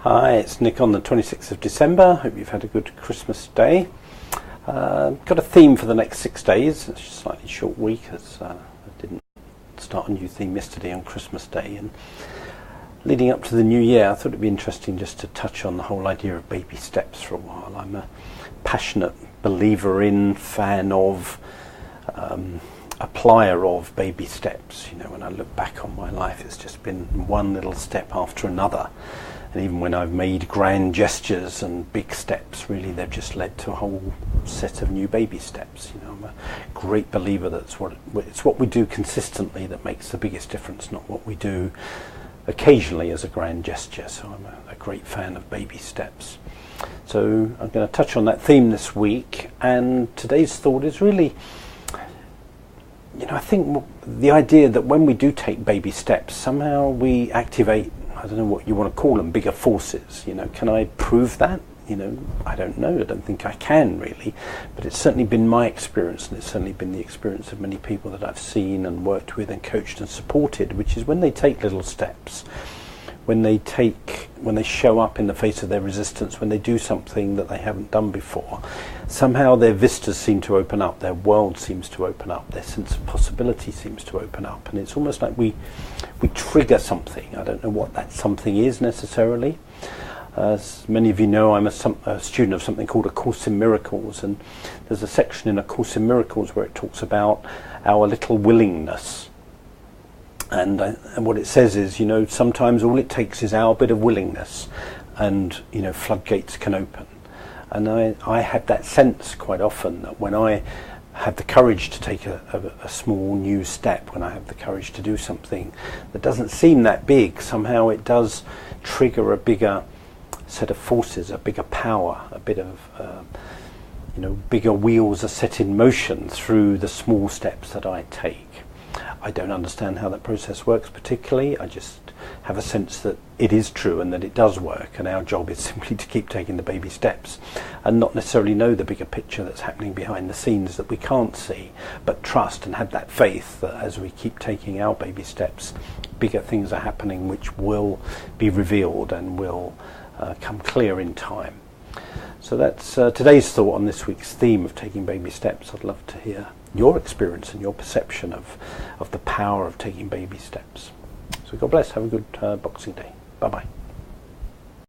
Hi, it's Nick on the 26th of December. Hope you've had a good Christmas day. Got a theme for the next 6 days. It's a slightly short week as I didn't start a new theme yesterday on Christmas Day. And leading up to the new year, I thought it'd be interesting just to touch on the whole idea of baby steps for a while. I'm a passionate believer in, fan of, applier of baby steps. You know, when I look back on my life, it's just been one little step after another. And even when I've made grand gestures and big steps, really they've just led to a whole set of new baby steps. You know, I'm a great believer that it's what we do consistently that makes the biggest difference, not what we do occasionally as a grand gesture. So I'm a great fan of baby steps. So I'm going to touch on that theme this week, and today's thought is really, you know, I think the idea that when we do take baby steps, somehow we activate, I don't know what you want to call them, bigger forces. You know, can I prove that? You know, I don't know. I don't think I can really, but it's certainly been my experience, and it's certainly been the experience of many people that I've seen and worked with and coached and supported, which is when they take little steps, when they show up in the face of their resistance, when they do something that they haven't done before, somehow their vistas seem to open up, their world seems to open up, their sense of possibility seems to open up, and it's almost like we trigger something. I don't know what that something is necessarily. As many of you know, I'm a student of something called A Course in Miracles, and there's a section in A Course in Miracles where it talks about our little willingness. And what it says is, you know, sometimes all it takes is our bit of willingness, and, you know, floodgates can open. And I had that sense quite often that when I have the courage to take a small new step, when I have the courage to do something that doesn't seem that big, somehow it does trigger a bigger set of forces, a bigger power, a bit of, you know, bigger wheels are set in motion through the small steps that I take. I don't understand how that process works particularly. I just have a sense that it is true and that it does work, and our job is simply to keep taking the baby steps and not necessarily know the bigger picture that's happening behind the scenes that we can't see, but trust and have that faith that as we keep taking our baby steps, bigger things are happening which will be revealed and will come clear in time. So that's today's thought on this week's theme of taking baby steps. I'd love to hear your experience and your perception of the power of taking baby steps. So God bless. Have a good Boxing Day. Bye-bye.